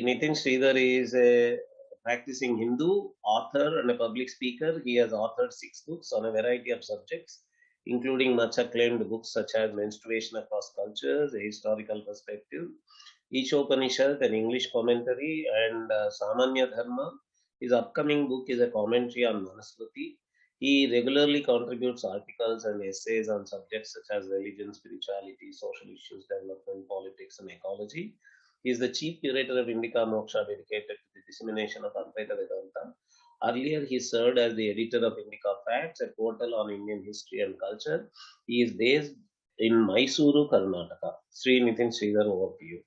Nithin Sridhar is a practicing Hindu, author, and a public speaker. He has authored 6 books on a variety of subjects, including much acclaimed books such as Menstruation Across Cultures, A Historical Perspective, Ishopanishad, an English commentary, and Samanya Dharma. His upcoming book is a commentary on Manusmriti. He regularly contributes articles and essays on subjects such as religion, spirituality, social issues, development, politics, and ecology. He is the chief curator of Indica Moksha, dedicated to the dissemination of Advaita Vedanta. Earlier, he served as the editor of Indica Facts, a portal on Indian history and culture. He is based in Mysuru, Karnataka. Sri Nithin Sridhar, over to you.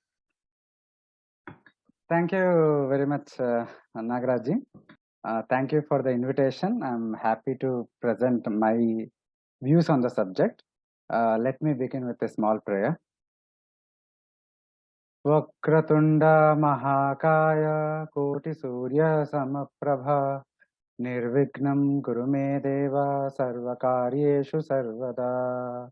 Thank you very much, Nagaraj. Thank you for the invitation. I'm happy to present my views on the subject. Let me begin with a small prayer. Vakratunda Mahakaya Koti Surya Samaprabha Nirvignam Gurume Deva Sarvakaryeshu Sarvada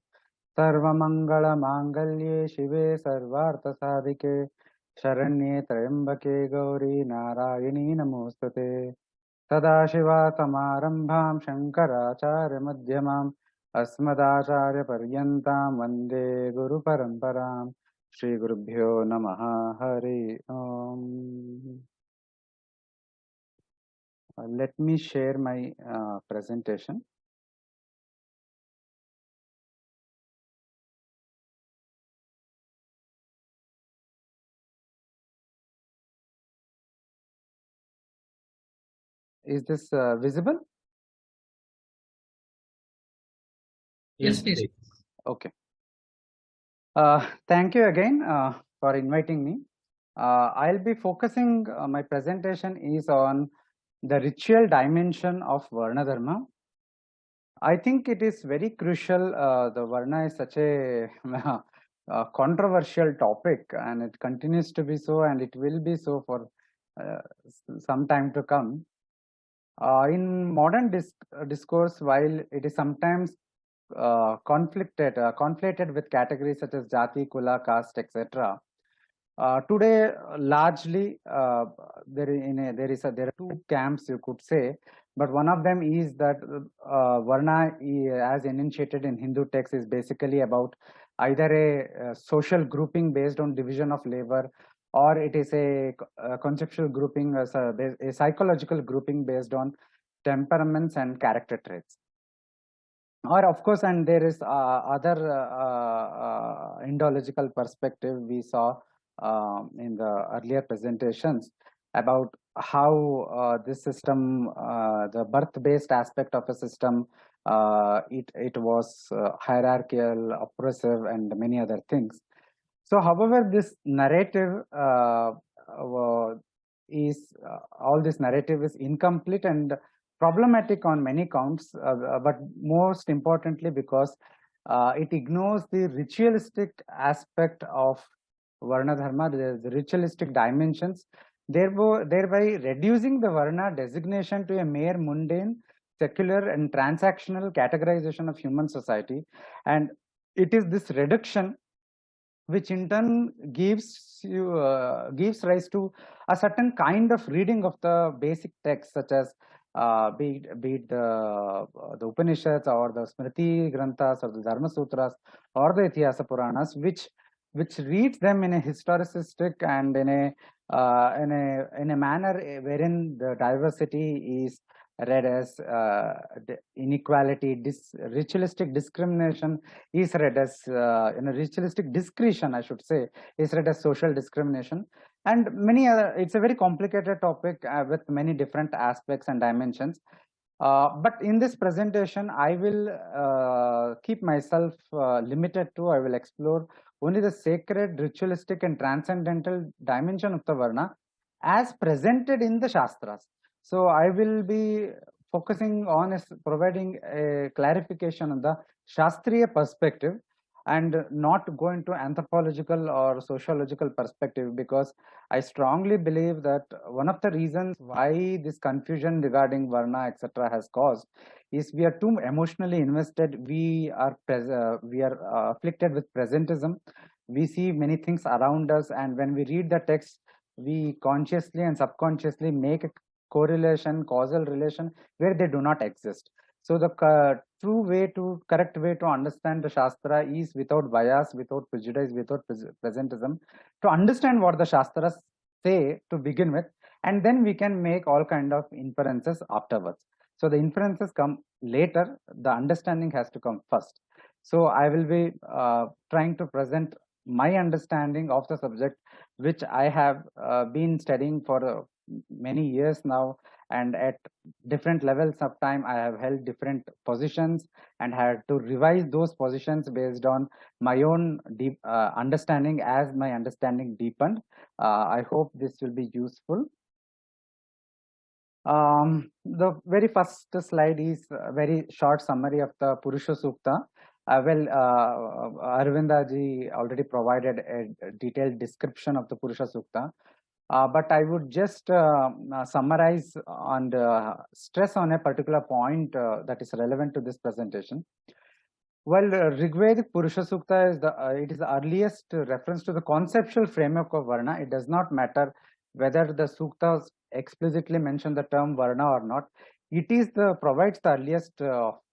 Sarvamangala Mangalye Shive Sarvartha Sadhike Sharanye Trayambake Gauri Narayani Namostate Sadashiva Samarambham Shankaracharya Madhyamam Asmadacharya Paryantam Vande Guru Paramparam Shri Gurubhyo Namaha Hari Om. Let me share my presentation. Is this visible? Yes, please. Okay. Thank you again for inviting me. I'll be focusing my presentation is on the ritual dimension of Varna Dharma. I think it is very crucial. The Varna is such a controversial topic, and it continues to be so, and it will be so for some time to come. In modern discourse, while it is sometimes conflated with categories such as Jaati, Kula, Caste, etc. Today, largely, there are two camps, you could say, but one of them is that Varna, as enunciated in Hindu texts, is basically about either a social grouping based on division of labor, or it is a conceptual grouping, a psychological grouping based on temperaments and character traits. Or of course, and there is other Indological perspective we saw in the earlier presentations about how this system, the birth-based aspect of a system, it was hierarchical, oppressive, and many other things. So, however, this narrative is all this narrative is incomplete and problematic on many counts, but most importantly because it ignores the ritualistic aspect of Varna Dharma, the ritualistic dimensions, thereby reducing the Varna designation to a mere mundane, secular, and transactional categorization of human society. And it is this reduction which in turn gives rise to a certain kind of reading of the basic text, such as be it the Upanishads or the Smriti Granthas or the Dharma Sutras or the Ityasa Puranas, which reads them in a historicistic and in a manner wherein the diversity is read as inequality, ritualistic discrimination is read as in a ritualistic discretion, I should say, is read as social discrimination, and many other. It's a very complicated topic with many different aspects and dimensions. But in this presentation, I will keep myself limited to, I will explore only the sacred, ritualistic, and transcendental dimension of the Varna as presented in the Shastras. So I will be focusing on providing a clarification on the Shastriya perspective and not go into anthropological or sociological perspective, because I strongly believe that one of the reasons why this confusion regarding Varna, etc. has caused is we are too emotionally invested. We are afflicted with presentism. We see many things around us, and when we read the text, we consciously and subconsciously make a correlation, causal relation where they do not exist. So the correct way to understand the Shastra is without bias, without prejudice, without presentism, to understand what the Shastras say to begin with, and then we can make all kind of inferences afterwards. So the inferences come later, the understanding has to come first. So I will be trying to present my understanding of the subject, which I have been studying for many years now, and at different levels of time I have held different positions and had to revise those positions based on my own deep understanding as my understanding deepened. I hope this will be useful. The very first slide is a very short summary of the Purusha Sukta. Arvinda ji already provided a detailed description of the Purusha Sukta. But I would just summarize and stress on a particular point that is relevant to this presentation. Well, Rigvedic Purusha Sukta is it is the earliest reference to the conceptual framework of Varna. It does not matter whether the Suktas explicitly mention the term Varna or not. It is provides the earliest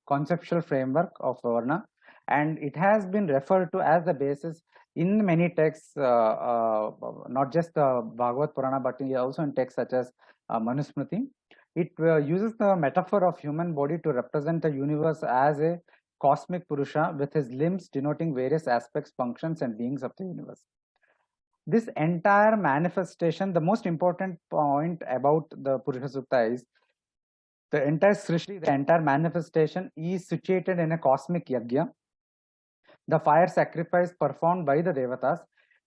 conceptual framework of Varna, and it has been referred to as the basis in many texts, not just the Bhagavad Purana, but also in texts such as Manusmriti. It uses the metaphor of human body to represent the universe as a cosmic Purusha with his limbs denoting various aspects, functions, and beings of the universe. This entire manifestation, the most important point about the Purusha Sukta is the entire Srishti, the entire manifestation is situated in a cosmic yajna, the fire sacrifice performed by the Devatas,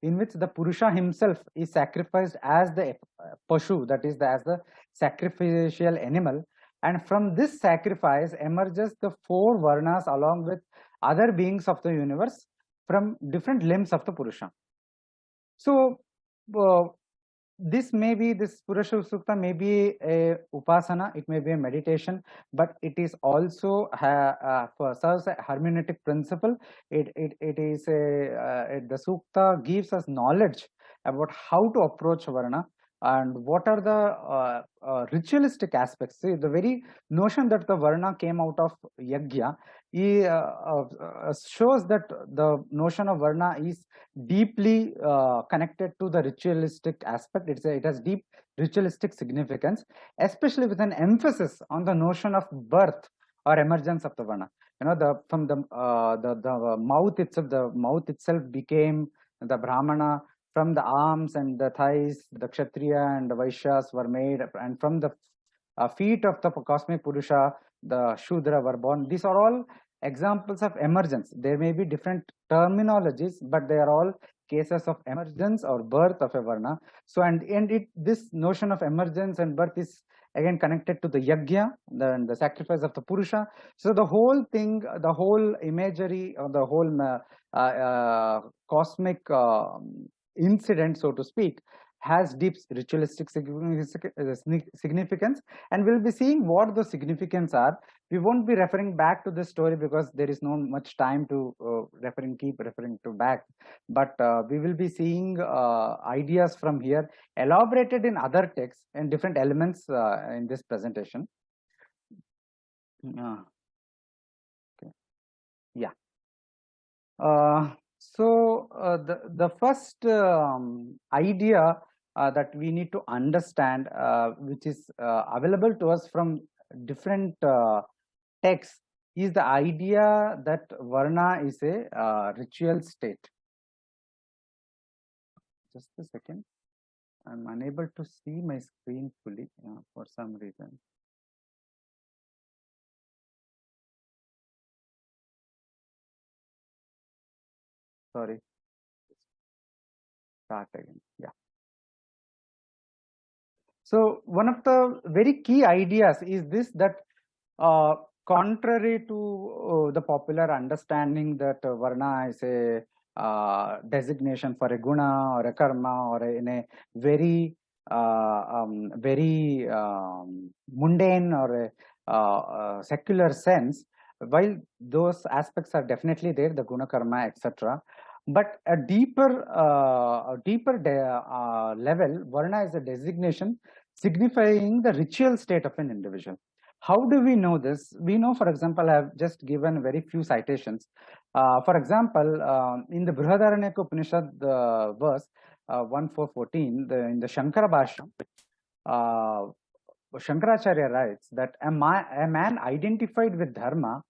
in which the Purusha himself is sacrificed as the Pashu, that is, as the sacrificial animal. And from this sacrifice emerges the 4 Varnas along with other beings of the universe from different limbs of the Purusha. So, this Purusha Sukta may be a upasana, it may be a meditation, but it is also serves a hermeneutic principle. The Sukta gives us knowledge about how to approach Varna and what are the ritualistic aspects. See, the very notion that the Varna came out of Yajna shows that the notion of Varna is deeply connected to the ritualistic aspect. It has deep ritualistic significance, especially with an emphasis on the notion of birth or emergence of the Varna. You know, the mouth itself became the Brahmana. From the arms and the thighs, the Kshatriya and the Vaishyas were made, and from the feet of the cosmic Purusha, the Shudra were born. These are all examples of emergence. There may be different terminologies, but they are all cases of emergence or birth of a Varna. So, this notion of emergence and birth is again connected to the Yajna, the sacrifice of the Purusha. So, the whole thing, the whole imagery, or the whole cosmic incident, so to speak, has deep ritualistic significance, and we'll be seeing what the significance are. We won't be referring back to this story because there is no much time to keep referring to back, but we will be seeing ideas from here elaborated in other texts and different elements in this presentation. Okay. Yeah. So the first idea that we need to understand, which is available to us from different texts, is the idea that Varna is a ritual state. Just a second. I'm unable to see my screen fully for some reason. Sorry. Start again. Yeah. So one of the very key ideas is this, that contrary to the popular understanding that Varna is a designation for a guna or a karma, or in a very mundane or a secular sense, while those aspects are definitely there, the guna, karma, etc., But a deeper level, Varna is a designation signifying the ritual state of an individual. How do we know this? We know, for example, I have just given very few citations. For example, in the Brihadaranyaka Upanishad verse 1.4.14, in the Shankara Bhashya, Shankaracharya writes that a man identified with Dharma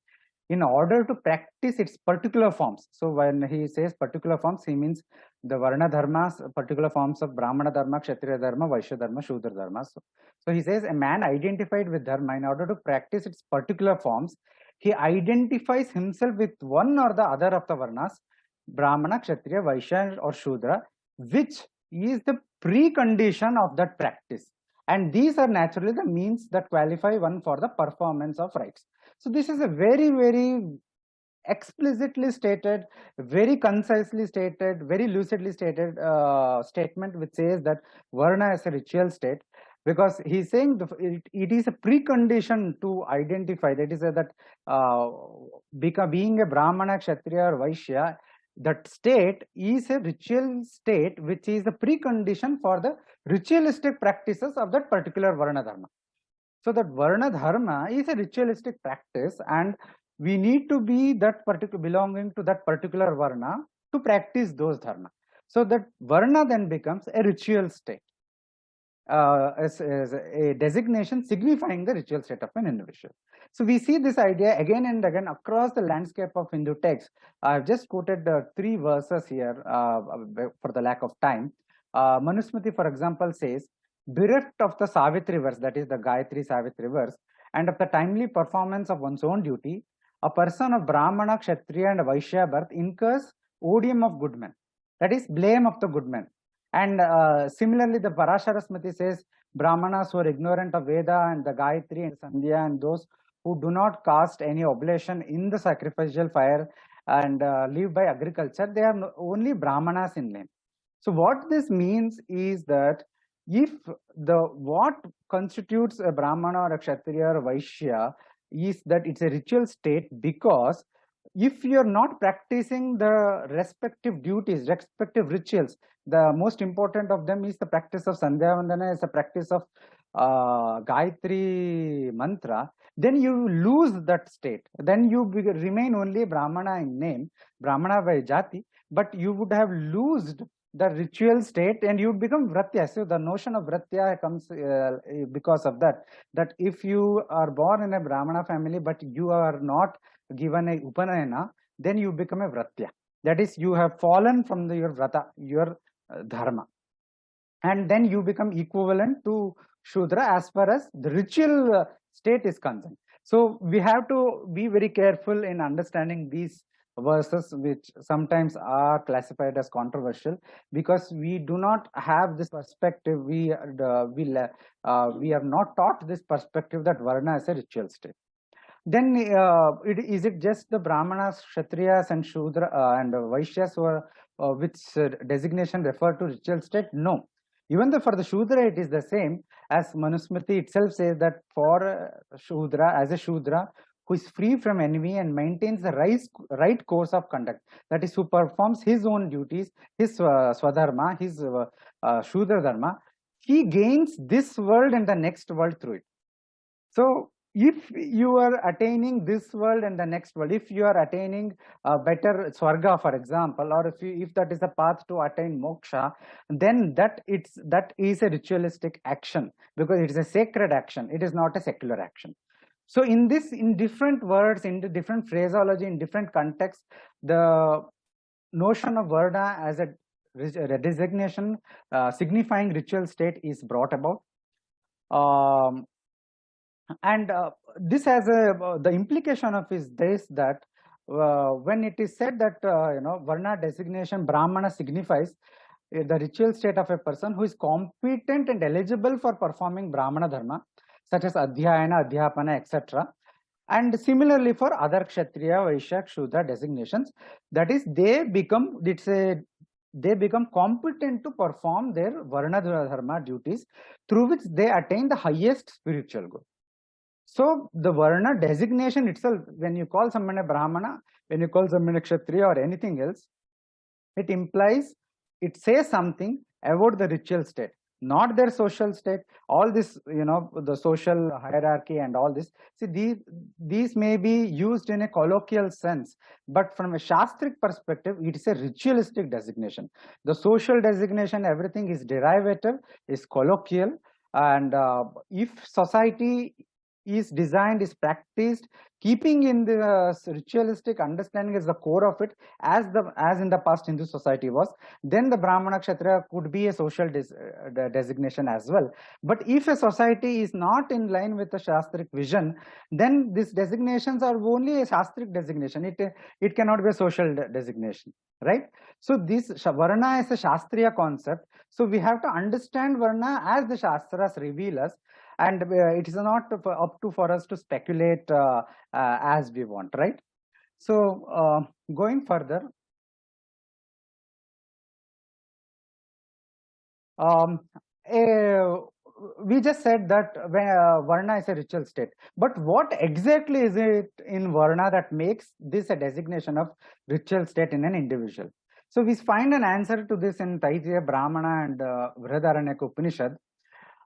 in order to practice its particular forms. So when he says particular forms, he means the Varna Dharmas, particular forms of Brahmana Dharma, Kshatriya Dharma, Vaishya Dharma, Shudra Dharma. So he says a man identified with Dharma in order to practice its particular forms, he identifies himself with one or the other of the Varnas, Brahmana, Kshatriya, Vaishya or Shudra, which is the precondition of that practice. And these are naturally the means that qualify one for the performance of rites. So this is a very, very explicitly stated, very concisely stated, very lucidly stated statement which says that Varna is a ritual state, because he's saying it is a precondition to identify. That is that being a Brahmana, Kshatriya or Vaishya, that state is a ritual state which is a precondition for the ritualistic practices of that particular Varna Dharma. So that Varna Dharma is a ritualistic practice, and we need to be that particular belonging to that particular Varna to practice those Dharma. So that Varna then becomes a ritual state, as a designation signifying the ritual state of an individual. So we see this idea again and again across the landscape of Hindu texts. I've just quoted 3 verses here for the lack of time. Manusmriti, for example, says, bereft of the Savitri verse, that is the Gayatri Savitri verse, and of the timely performance of one's own duty, a person of Brahmana, Kshatriya and Vaishya birth incurs odium of good men, that is blame of the good men. And similarly, the Parashara Smriti says, Brahmanas who are ignorant of Veda and the Gayatri and Sandhya, and those who do not cast any oblation in the sacrificial fire and live by agriculture, they are only Brahmanas in name. So what this means is that if what constitutes a Brahmana or a Kshatriya or Vaishya is that it's a ritual state, because if you're not practicing the respective duties, respective rituals, the most important of them is the practice of Sandhya Vandana, is the practice of Gayatri mantra, then you lose that state. Then you remain only Brahmana in name, Brahmana by Jaati, but you would have lost the ritual state and you become Vratya. So the notion of Vratya comes because of that if you are born in a Brahmana family but you are not given a Upanayana, then you become a Vratya. That is, you have fallen from your Vrata, your Dharma. And then you become equivalent to Shudra as far as the ritual state is concerned. So we have to be very careful in understanding these verses, which sometimes are classified as controversial, because we do not have this perspective. We have not taught this perspective that Varna is a ritual state. Then is it just the Brahmanas, Kshatriyas and Shudra and Vaishyas who are, which designation refer to ritual state? No. Even though for the Shudra it is the same, as Manusmriti itself says that for Shudra, as a Shudra who is free from envy and maintains the right course of conduct, that is, who performs his own duties, his Swadharma, his Shudra Dharma, he gains this world and the next world through it. So if you are attaining this world and the next world, if you are attaining a better Swarga, for example, or if that is the path to attain moksha, then that is a ritualistic action, because it is a sacred action. It is not a secular action. So in different words, in the different phraseology, in different contexts, the notion of Varna as a designation signifying ritual state is brought about. And this has the implication of is this, that when it is said that Varna designation Brahmana signifies the ritual state of a person who is competent and eligible for performing Brahmana Dharma, such as Adhyayana, Adhyapana, etc. And similarly for other Kshatriya, Vaishya, Shudra designations, that is, they become competent to perform their Varna Dharma duties, through which they attain the highest spiritual goal. So the Varna designation itself, when you call someone a Brahmana, when you call someone a Kshatriya or anything else, It implies, it says something about the ritual state, not their social state. All this, the social hierarchy and all this. See, these may be used in a colloquial sense, but from a Shastric perspective, it is a ritualistic designation. The social designation, everything is derivative, is colloquial, and if society is designed, is practiced, keeping in the ritualistic understanding as the core of it, as in the past Hindu society was, then the Brahmana Kshatriya could be a social designation as well. But if a society is not in line with the Shastric vision, then these designations are only a Shastric designation. It cannot be a social designation, right? So this Varna is a Shastriya concept. So we have to understand Varna as the Shastras reveal us, and it is not up to for us to speculate as we want, right? So going further, we just said that Varna is a ritual state, but what exactly is it in Varna that makes this a designation of ritual state in an individual? So we find an answer to this in Taittiriya Brahmana and Brihadaranyaka Upanishad.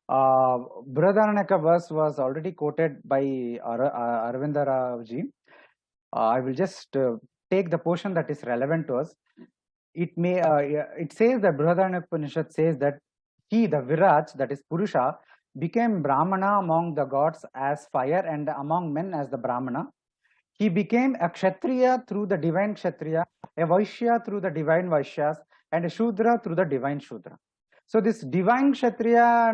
Brihadaranyaka verse was already quoted by Arvinda Ravji. I will just take the portion that is relevant to us. It says that Brihadaranyaka Upanishad says that he, the Viraj, that is Purusha, became Brahmana among the gods as fire and among men as the Brahmana. He became a Kshatriya through the divine Kshatriya, a Vaishya through the divine Vaishyas, and a Shudra through the divine Shudra. So this divine Kshatriya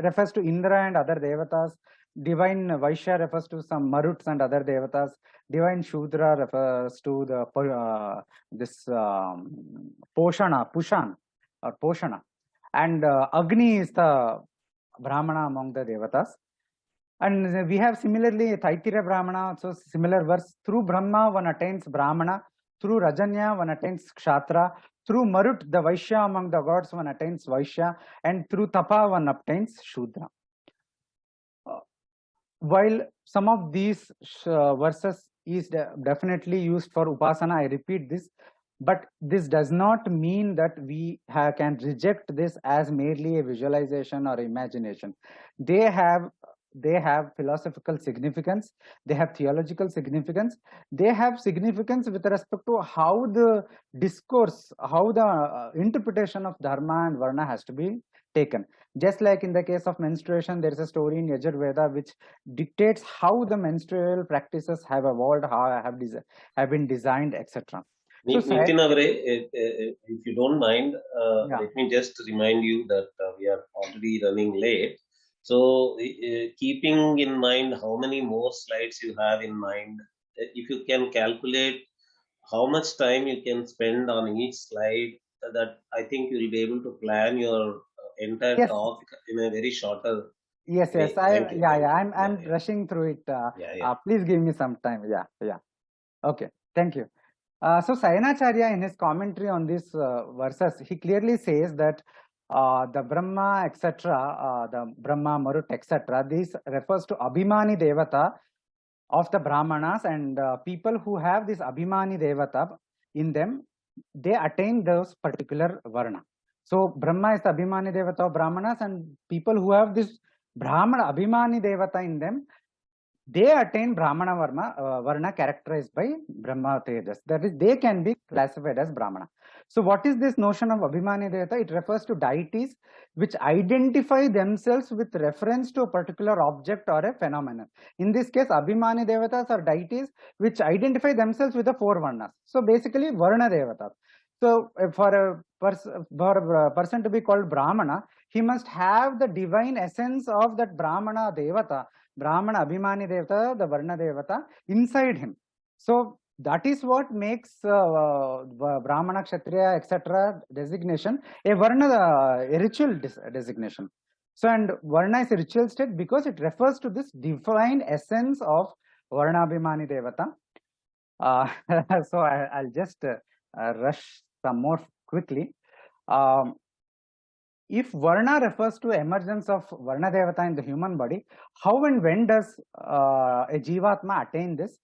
refers to Indra and other devatas. Divine Vaishya refers to some Maruts and other devatas. Divine Shudra refers to the Pushan or Poshana. And Agni is the Brahmana among the devatas. And we have similarly Taittiriya Brahmana, so similar verse. Through Brahma one attains Brahmana, through Rajanya one attains Kshatra, through Marut the Vaishya among the gods one attains Vaishya, and through Tapa one obtains Shudra. While some of these verses is definitely used for Upasana, I repeat this, but this does not mean that we can reject this as merely a visualization or imagination. They have philosophical significance, they have theological significance, they have significance with respect to how the discourse, how the interpretation of Dharma and Varna has to be taken. Just like in the case of menstruation, there is a story in Yajurveda which dictates how the menstrual practices have evolved, how have been designed, etc. Nithin Avare, if you don't mind, let me just remind you that we are already running late. So, keeping in mind how many more slides you have in mind, if you can calculate how much time you can spend on each slide, that I think you will be able to plan your entire talk in a very shorter Yes, way. I'm rushing through it. Please give me some time. Okay, thank you. So Sayanacharya, in his commentary on these verses, he clearly says that the Brahma, etc., the Brahma, Marut, etc., this refers to Abhimani Devata of the Brahmanas, and people who have this Abhimani Devata in them, they attain those particular Varna. So Brahma is the Abhimani Devata of Brahmanas, and people who have this Brahmana Abhimani Devata in them, they attain Brahmana Varna characterized by Brahma Tejas. That is, they can be classified as Brahmana. So what is this notion of Abhimani Devata? It refers to deities which identify themselves with reference to a particular object or a phenomenon. In this case, Abhimani Devatas are deities which identify themselves with the four Varnas. So basically, Varna Devatas. So for a person to be called Brahmana, he must have the divine essence of that Brahmana Devata, Brahmana Abhimani Devata, the Varna Devata inside him. So that is what makes Brahmana, Kshatriya, etc. designation a Varna, a ritual designation. So, and Varna is a ritual state because it refers to this divine essence of Varna Abhimani Devata. So I'll just rush some more quickly. If Varna refers to emergence of Varna Devata in the human body, how and when does a Jivatma attain this?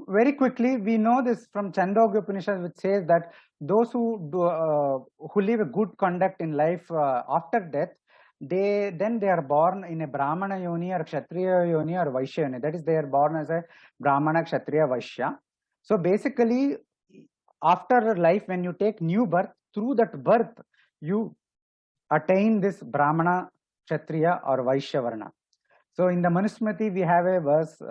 very quickly, we know this from Chandogya Upanishad, which says that those who live a good conduct in life after death, they are born in a Brahmana yoni or Kshatriya yoni or Vaishya yoni. That is, they are born as a Brahmana, Kshatriya, Vaishya. So basically, after life, when you take new birth, through that birth, you attain this Brahmana, Kshatriya or Vaishya Varna. So in the Manusmriti, we have a verse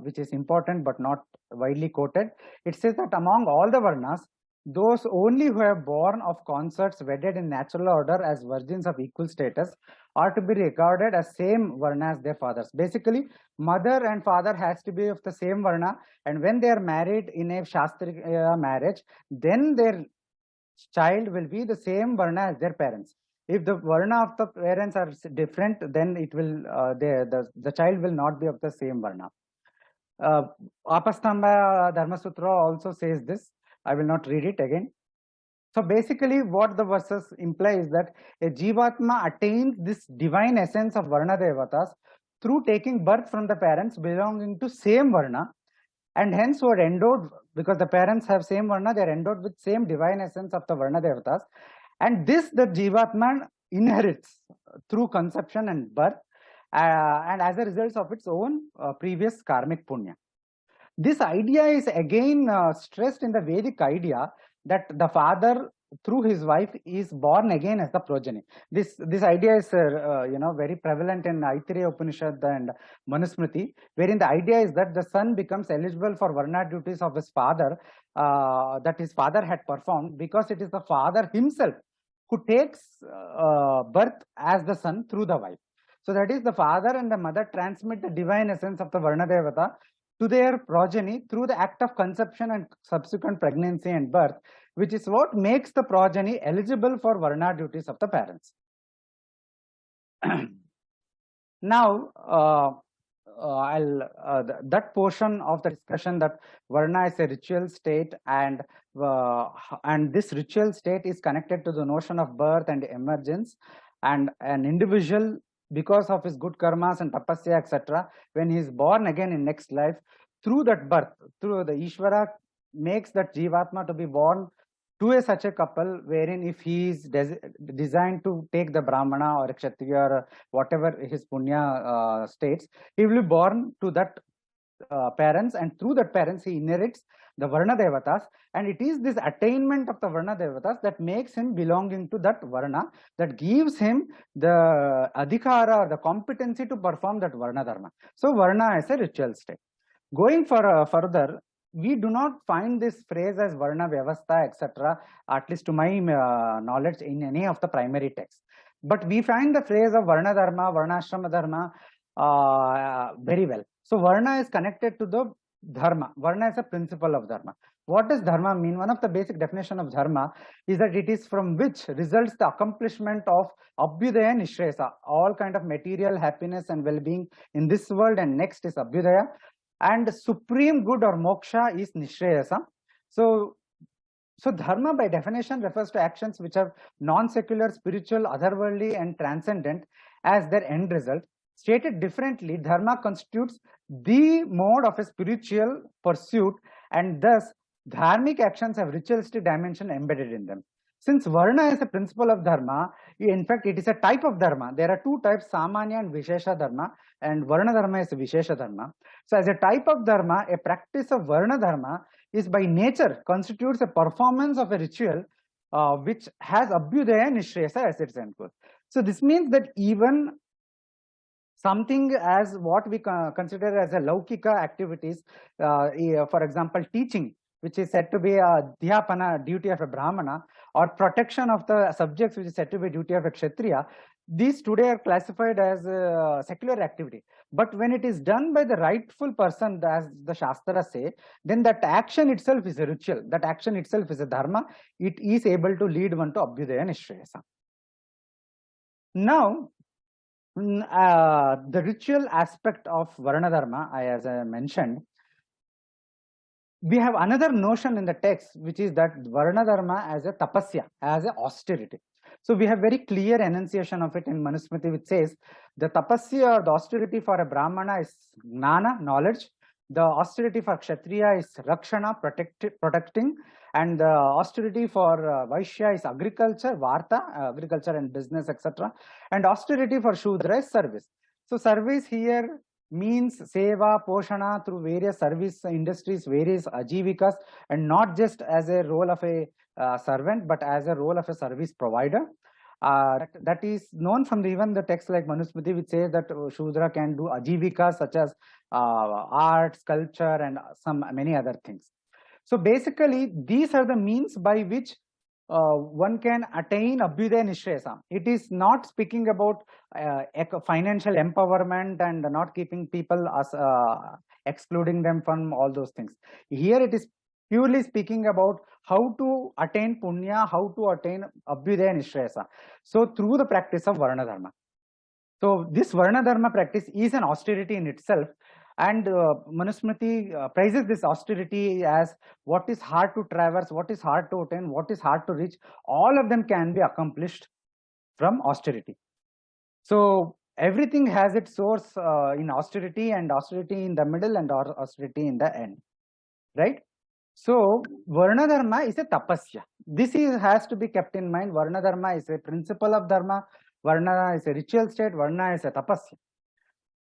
which is important but not widely quoted. It says that among all the Varnas, those only who are born of consorts wedded in natural order as virgins of equal status are to be regarded as same Varna as their fathers. Basically, mother and father has to be of the same Varna, and when they are married in a Shastriya marriage, then their child will be the same Varna as their parents. If the Varna of the parents are different, then it will the child will not be of the same Varna. Apastamba Dharma Sutra also says this. I will not read it again. So basically, what the verses imply is that a Jivatma attains this divine essence of Varna Devatas through taking birth from the parents belonging to same Varna, and hence were endowed, because the parents have same Varna, they are endowed with same divine essence of the Varna Devatas. And this the Jivatman inherits through conception and birth, and as a result of its own previous karmic punya. This idea is again stressed in the Vedic idea that the father through his wife is born again as the progeny. This idea is very prevalent in Aitareya Upanishad and Manusmriti, wherein the idea is that the son becomes eligible for Varna duties of his father that his father had performed, because it is the father himself who takes birth as the son through the wife. So that is, the father and the mother transmit the divine essence of the Varna Devata to their progeny through the act of conception and subsequent pregnancy and birth, which is what makes the progeny eligible for Varna duties of the parents. Now, that portion of the discussion, that Varna is a ritual state, and this ritual state is connected to the notion of birth and emergence, and an individual, because of his good karmas and tapasya, etc., when he is born again in next life, through that birth, through the Ishvara makes that Jivatma to be born to such a couple, wherein if he is designed to take the Brahmana or Kshatriya or whatever his punya states, he will be born to that parents, and through that parents he inherits the Varna Devatas, and it is this attainment of the Varna Devatas that makes him belonging to that Varna, that gives him the adhikara or the competency to perform that Varna Dharma. So Varna is a ritual state. Going further, we do not find this phrase as Varna Vyavastha, etc., at least to my knowledge, in any of the primary texts. But we find the phrase of Varna Dharma, Varnashrama Dharma very well. So Varna is connected to the Dharma. Varna is a principle of Dharma. What does Dharma mean? One of the basic definition of Dharma is that it is from which results the accomplishment of Abhyudaya and Nishresa. All kind of material happiness and well-being in this world and next is Abhyudaya. And supreme good or moksha is Nishreyasa. So Dharma by definition refers to actions which are non-secular, spiritual, otherworldly and transcendent as their end result. Stated differently, Dharma constitutes the mode of a spiritual pursuit, and thus dharmic actions have ritualistic dimension embedded in them. Since Varna is a principle of Dharma, in fact it is a type of Dharma. There are two types, Samanya and Vishesha Dharma, and Varna Dharma is Vishesha Dharma. So as a type of Dharma, a practice of Varna Dharma is by nature constitutes a performance of a ritual which has Abhyudaya and Nishresa as its end goal. So this means that even something as what we consider as a Laukika activities, for example, teaching, which is said to be a Dhyapana, duty of a Brahmana, or protection of the subjects, which is said to be duty of a Kshatriya, these today are classified as a secular activity. But when it is done by the rightful person, as the Shastras say, then that action itself is a ritual. That action itself is a Dharma. It is able to lead one to Abhyudaya Nishreyasa. Now, the ritual aspect of Varna Dharma, as I mentioned, we have another notion in the text, which is that Varna Dharma as a tapasya, as a austerity. So we have very clear enunciation of it in Manusmriti, which says the tapasya or the austerity for a Brahmana is gnana, knowledge, The austerity for Kshatriya is Rakshana, protecting, and the austerity for Vaishya is agriculture, Varta, agriculture and business, etc. And austerity for Shudra is service. So service here means seva, poshana through various service industries, various ajivikas, and not just as a role of a servant, but as a role of a service provider. That is known from even the text like Manusmriti, which says that Shudra can do ajivika such as art, sculpture, and many other things. So basically, these are the means by which one can attain Abhyudaya Nishreyasa. It is not speaking about financial empowerment and not keeping people as excluding them from all those things. Here it is purely speaking about how to attain punya, how to attain Abhyudaya Nishreyasa. So through the practice of Varna Dharma. So this Varna Dharma practice is an austerity in itself, and Manusmriti praises this austerity as what is hard to traverse, what is hard to attain, what is hard to reach. All of them can be accomplished from austerity. So everything has its source in austerity, and austerity in the middle, and austerity in the end, right? So Varna Dharma is a tapasya. This has to be kept in mind. Varna Dharma is a principle of Dharma. Varna is a ritual state. Varna is a tapasya.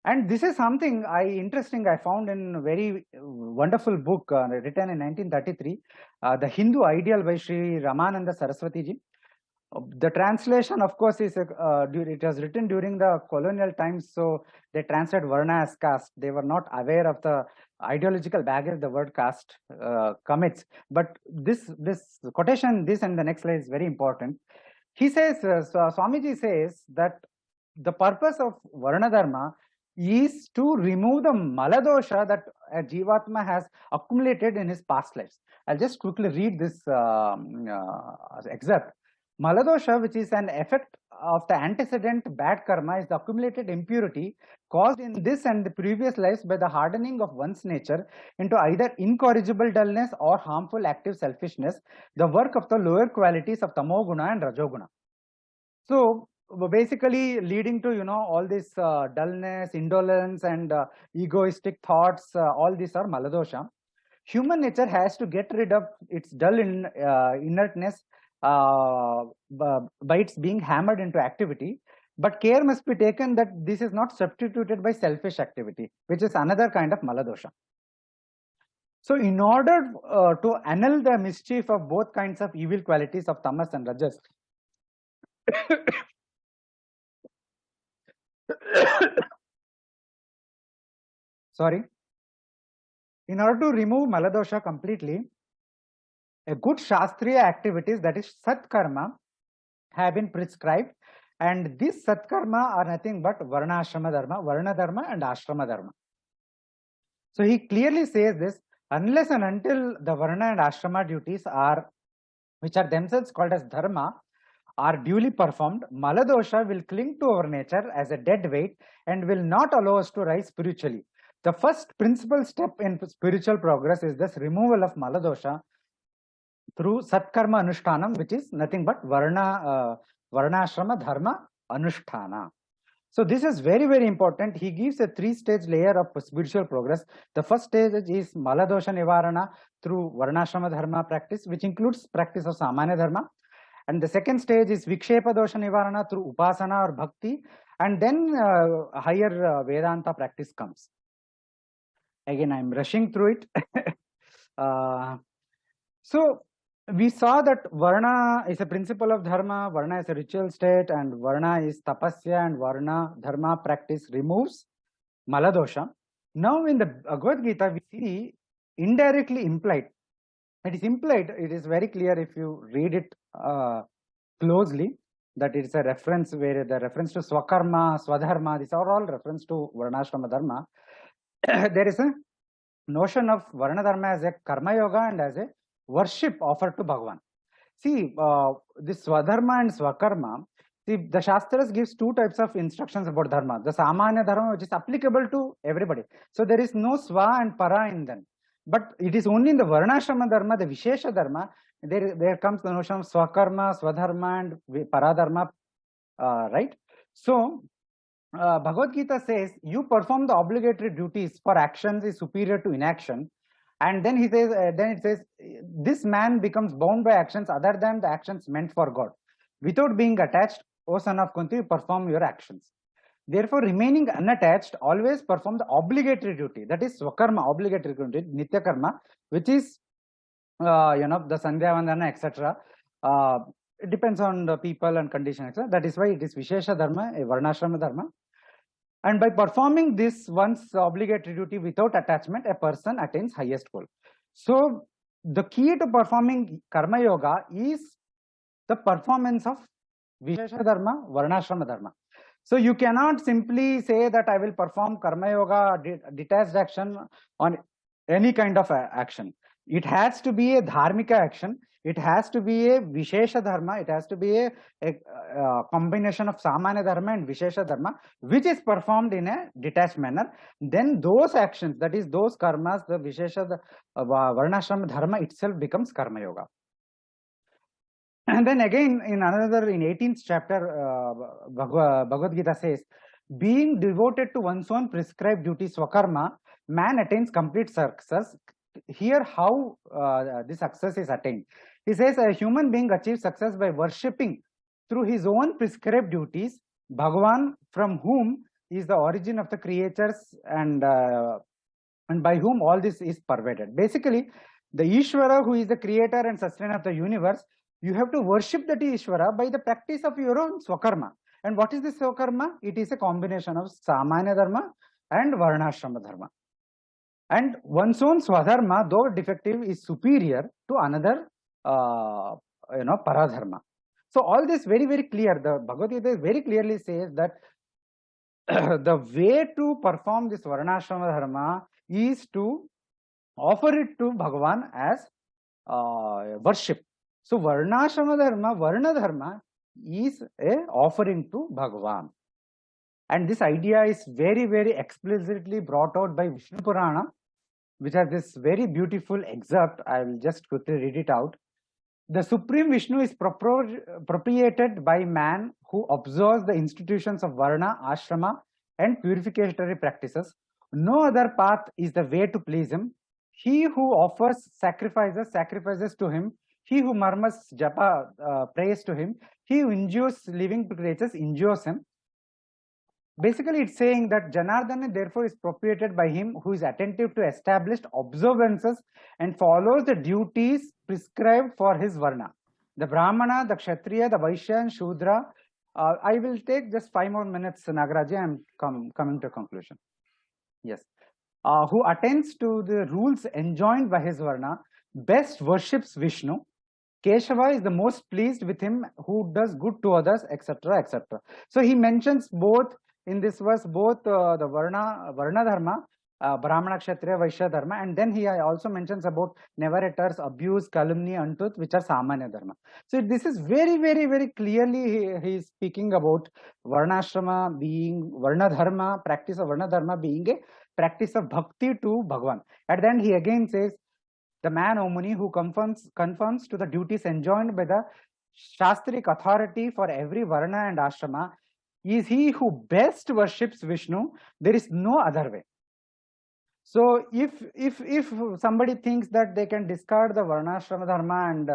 And this is something interesting I found in a very wonderful book written in 1933, The Hindu Ideal by Sri Ramananda Saraswati ji. The translation, of course, is it was written during the colonial times, so they translate Varna as caste. They were not aware of the ideological baggage the word caste commits. But this quotation, this and the next slide is very important. He says, Swamiji says that the purpose of Varna Dharma is to remove the maladosha that a Jivatma has accumulated in his past lives. I'll just quickly read this excerpt. Maladosha, which is an effect of the antecedent bad karma, is the accumulated impurity caused in this and the previous lives by the hardening of one's nature into either incorrigible dullness or harmful active selfishness, the work of the lower qualities of tamoguna and rajoguna. So basically leading to, all this dullness, indolence, and egoistic thoughts, all these are maladosha. Human nature has to get rid of its dull inertness by its being hammered into activity, but care must be taken that this is not substituted by selfish activity, which is another kind of maladosha. So in order to annul the mischief of both kinds of evil qualities of tamas and rajas, sorry, in order to remove maladosha completely, a good shastriya activities, that is satkarma, have been prescribed, and these satkarma are nothing but varna dharma and ashrama dharma. So he clearly says this: unless and until the varna and ashrama duties are, which are themselves called as dharma, are duly performed, maladosha will cling to our nature as a dead weight and will not allow us to rise spiritually. The first principal step in spiritual progress is this removal of maladosha through satkarma anushtanam, which is nothing but varnashrama dharma anushtana. So this is very, very important. He gives a 3-stage layer of spiritual progress. The first stage is maladosha nivarana through varnashrama dharma practice, which includes practice of samanya dharma. And the second stage is vikshepa dosha nivarana through upasana or bhakti. And then higher Vedanta practice comes. Again, I'm rushing through it. So we saw that Varna is a principle of Dharma, Varna is a ritual state, and Varna is tapasya, and Varna Dharma practice removes maladosha. Now in the Bhagavad Gita, we see indirectly implied. It is implied, it is very clear if you read it closely, that it is a reference where the reference to Swakarma, Swadharma, these are all reference to Varnashrama Dharma. There is a notion of Varna Dharma as a Karma Yoga and as a worship offered to Bhagavan. See, this Swadharma and Swakarma, see, the Shastras gives 2 types of instructions about Dharma. The Samanya Dharma, which is applicable to everybody. So there is no Swa and Para in them. But it is only in the Varnashrama Dharma, the Vishesha Dharma, there comes the notion of Swakarma, Swadharma, and Paradharma, right? So Bhagavad Gita says, you perform the obligatory duties for actions is superior to inaction. And then he says, then it says, this man becomes bound by actions other than the actions meant for God. Without being attached, O son of Kunti, you perform your actions. Therefore, remaining unattached, always perform the obligatory duty. That is swakarma, obligatory duty, nitya karma, which is, the sandhya vandana, etc. It depends on the people and condition, etc. That is why it is Vishesha Dharma, a Varnashrama Dharma. And by performing this once obligatory duty without attachment, a person attains highest goal. So the key to performing Karma Yoga is the performance of Vishesha Dharma, Varnashrama Dharma. So you cannot simply say that I will perform Karma Yoga, detached action on any kind of action. It has to be a dharmika action. It has to be a Vishesha Dharma. It has to be a combination of Samanya Dharma and Vishesha Dharma, which is performed in a detached manner. Then those actions, that is those karmas, the Vishesha Varnashrama Dharma itself becomes Karma Yoga. And then again, in 18th chapter, Bhagavad Gita says, being devoted to one's own prescribed duty, swakarma, man attains complete success. Here, how this success is attained. He says, a human being achieves success by worshipping through his own prescribed duties, Bhagavan, from whom is the origin of the creatures and by whom all this is pervaded. Basically, the Ishvara, who is the creator and sustainer of the universe, you have to worship that Ishvara by the practice of your own swakarma. And what is this swakarma? It is a combination of Samanya Dharma and Varnashrama Dharma. And one's own swadharma, though defective, is superior to another, paradharma. So all this very, very clear. The Bhagavad Gita very clearly says that the way to perform this Varnashrama Dharma is to offer it to Bhagavan as worship. So Varnashrama Dharma, Varna Dharma is a offering to Bhagavan. And this idea is very, very explicitly brought out by Vishnu Purana, which has this very beautiful excerpt. I will just quickly read it out. The Supreme Vishnu is propitiated by man who observes the institutions of Varna, Ashrama and purificatory practices. No other path is the way to please him. He who offers sacrifices to him. He who murmurs japa, prays to him. He who injures living creatures, injures him. Basically, it's saying that Janardana therefore is propitiated by him who is attentive to established observances and follows the duties prescribed for his Varna. The Brahmana, the Kshatriya, the Vaishya and Shudra. I will take just 5 more minutes, Nagaraji. I'm coming to a conclusion. Yes. Who attends to the rules enjoined by his Varna, best worships Vishnu. Keshava is the most pleased with him who does good to others, etc., etc. So he mentions both in this verse, both the Varna Dharma, Brahmana, Kshatriya, Vaishya Dharma, and then he also mentions about never utters, abuse, calumny, untruth, which are Samanya Dharma. So this is very, very, very clearly he is speaking about Varnashrama being Varna Dharma, practice of Varna Dharma being a practice of bhakti to Bhagavan. At the end, he again says, the man, O Muni, who conforms to the duties enjoined by the Shastric authority for every Varna and Ashrama, is he who best worships Vishnu. There is no other way. So if somebody thinks that they can discard the Varnashrama Dharma and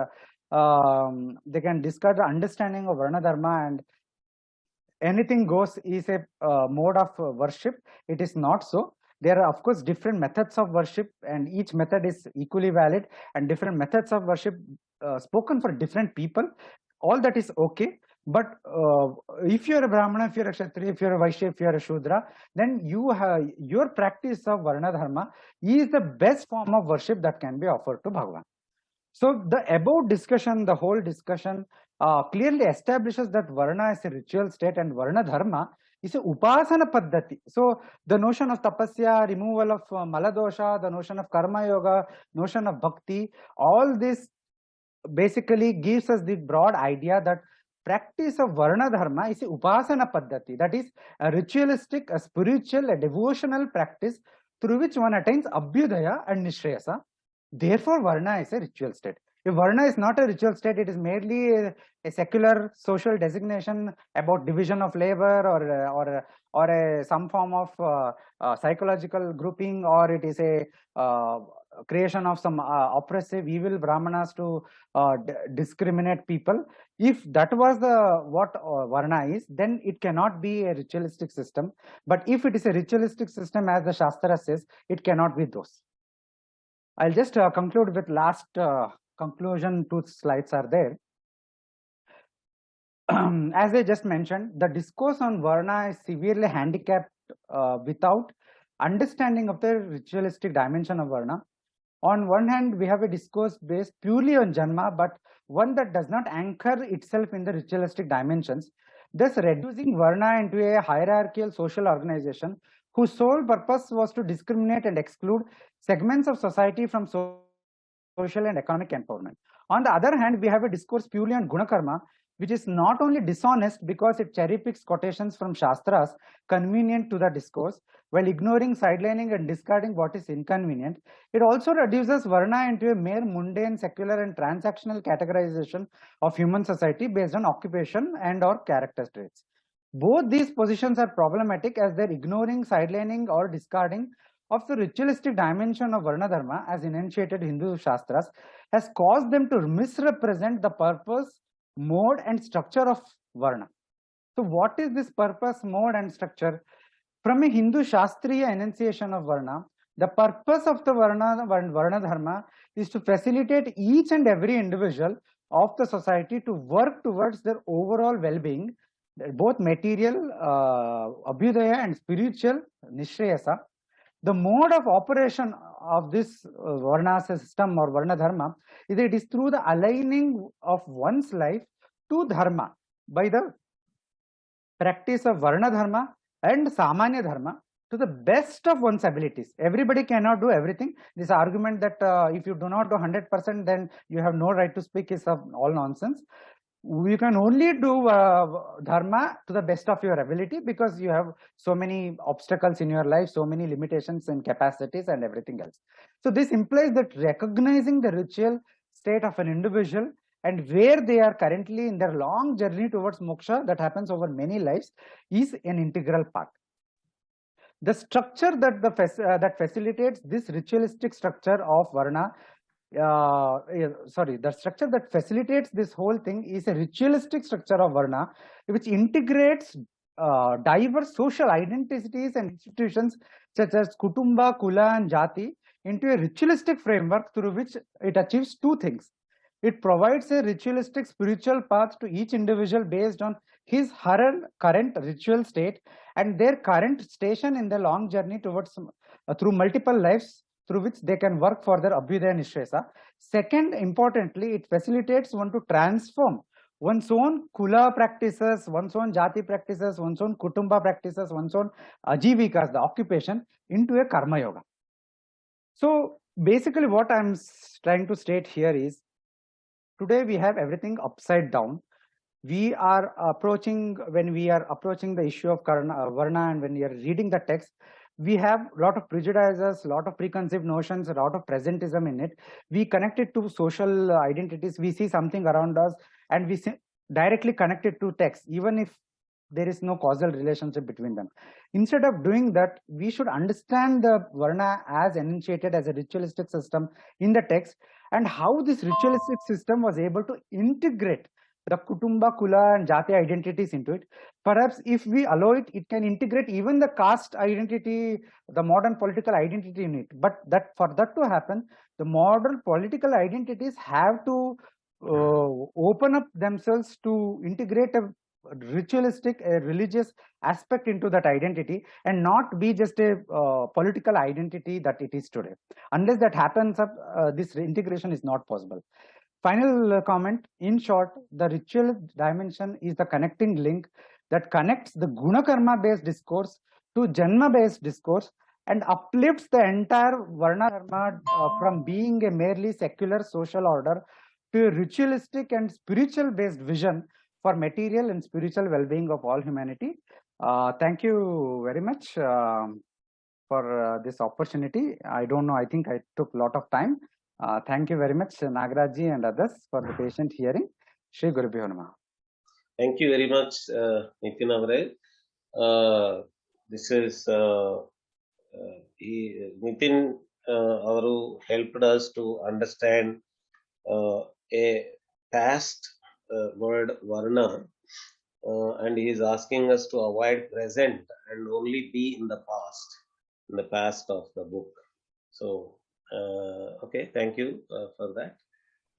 they can discard the understanding of Varna Dharma and anything goes is a mode of worship, it is not so. There are, of course, different methods of worship, and each method is equally valid, and different methods of worship spoken for different people. All that is okay. But if you are a Brahmana, if you are a Kshatriya, if you are a Vaishya, if you are a Shudra, then you have your practice of Varna Dharma is the best form of worship that can be offered to Bhagavan. So the above discussion, the whole discussion clearly establishes that Varna is a ritual state and Varna Dharma is a upasana paddhati. So the notion of tapasya, removal of maladosha, the notion of karma yoga, notion of bhakti, all this basically gives us the broad idea that practice of Varna Dharma is a upasana paddhati. That is a ritualistic, a spiritual, a devotional practice through which one attains abhyudaya and nishreyasa. Therefore, Varna is a ritual state. If Varna is not a ritual state, it is merely a secular social designation about division of labor or some form of psychological grouping, or it is a creation of some oppressive evil Brahmanas to discriminate people. If that was the what Varna is, then it cannot be a ritualistic system. But if it is a ritualistic system, as the Shastra says, it cannot be those. I'll just conclude with last conclusion. 2 slides are there. As I just mentioned, the discourse on Varna is severely handicapped without understanding of the ritualistic dimension of Varna. On one hand, we have a discourse based purely on Janma, but one that does not anchor itself in the ritualistic dimensions, thus reducing Varna into a hierarchical social organization whose sole purpose was to discriminate and exclude segments of society from social and economic empowerment. On the other hand, we have a discourse purely on Gunakarma, which is not only dishonest because it cherry picks quotations from Shastras convenient to the discourse, while ignoring, sidelining, and discarding what is inconvenient. It also reduces Varna into a mere mundane, secular, and transactional categorization of human society based on occupation and/or character traits. Both these positions are problematic as they're ignoring, sidelining, or discarding of the ritualistic dimension of Varna Dharma as enunciated Hindu Shastras has caused them to misrepresent the purpose, mode, and structure of Varna. So what is this purpose, mode, and structure? From a Hindu Shastriya enunciation of Varna, the purpose of the Varna Dharma is to facilitate each and every individual of the society to work towards their overall well-being, both material, abhyudaya, and spiritual nishreyasa. The mode of operation of this Varna system or Varna Dharma is it is through the aligning of one's life to Dharma by the practice of Varna Dharma and Samanya Dharma to the best of one's abilities. Everybody cannot do everything. This argument that if you do not do 100%, then you have no right to speak is all nonsense. You can only do dharma to the best of your ability because you have so many obstacles in your life, so many limitations and capacities and everything else. So this implies that recognizing the ritual state of an individual and where they are currently in their long journey towards moksha that happens over many lives is an integral part. The structure that facilitates this ritualistic structure of Varna the structure that facilitates this whole thing is a ritualistic structure of Varna, which integrates diverse social identities and institutions such as Kutumba, Kula, and Jaati into a ritualistic framework through which it achieves 2 things. It provides a ritualistic spiritual path to each individual based on his current ritual state and their current station in the long journey towards through multiple lives through which they can work for their abhyudaya nishresa. Second, importantly, it facilitates one to transform one's own kula practices, one's own jati practices, one's own kutumba practices, one's own ajivikas, the occupation, into a karma yoga. So basically what I'm trying to state here is, today we have everything upside down. We are approaching, when we are approaching the issue of Varna and when we are reading the text, we have a lot of prejudices, a lot of preconceived notions, a lot of presentism in it. We connect it to social identities. We see something around us and we directly connect it to text, even if there is no causal relationship between them. Instead of doing that, we should understand the Varna as enunciated as a ritualistic system in the text and how this ritualistic system was able to integrate the Kutumba, Kula, and Jati identities into it. Perhaps if we allow it, it can integrate even the caste identity, the modern political identity in it. But for that to happen, the modern political identities have to open up themselves to integrate a ritualistic, a religious aspect into that identity and not be just a political identity that it is today. Unless that happens, this integration is not possible. Final comment, in short, the ritual dimension is the connecting link that connects the guna karma based discourse to janma based discourse and uplifts the entire Varna Dharma from being a merely secular social order to a ritualistic and spiritual based vision for material and spiritual well-being of all humanity. Thank you very much for this opportunity. I don't know, I think I took a lot of time. Thank you very much, Nagarajji and others, for the patient hearing. Shri Gurubhyo Namaha. Thank you very much, Nithin Avare. this is Nithin Avaru helped us to understand a past word Varna, and he is asking us to avoid present and only be in the past of the book. So, okay, thank you for that.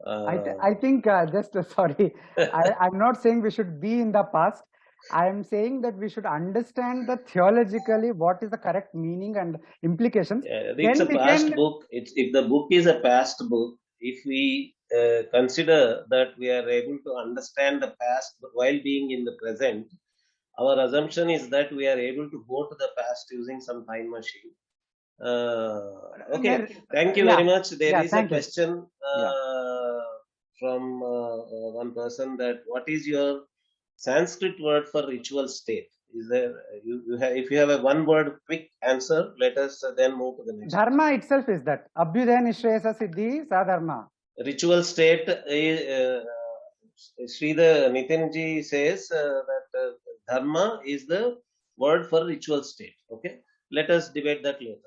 I think just sorry, I'm not saying we should be in the past. I am saying that we should understand the theologically what is the correct meaning and implications. It's a Then we past can book. If the book is a past book, if we consider that we are able to understand the past while being in the present, our assumption is that we are able to go to the past using some time machine. Okay, thank you very much. There is a thank you. question Yeah. from one person that what is your Sanskrit word for ritual state? Is there you have if you have a one word quick answer, let us then move to the next. Dharma itself is that Abhyudaya Nishreyasa Siddhi Sadharma. Ritual state is Sridhar Nithinji says that Dharma is the word for ritual state. Okay, let us debate that later.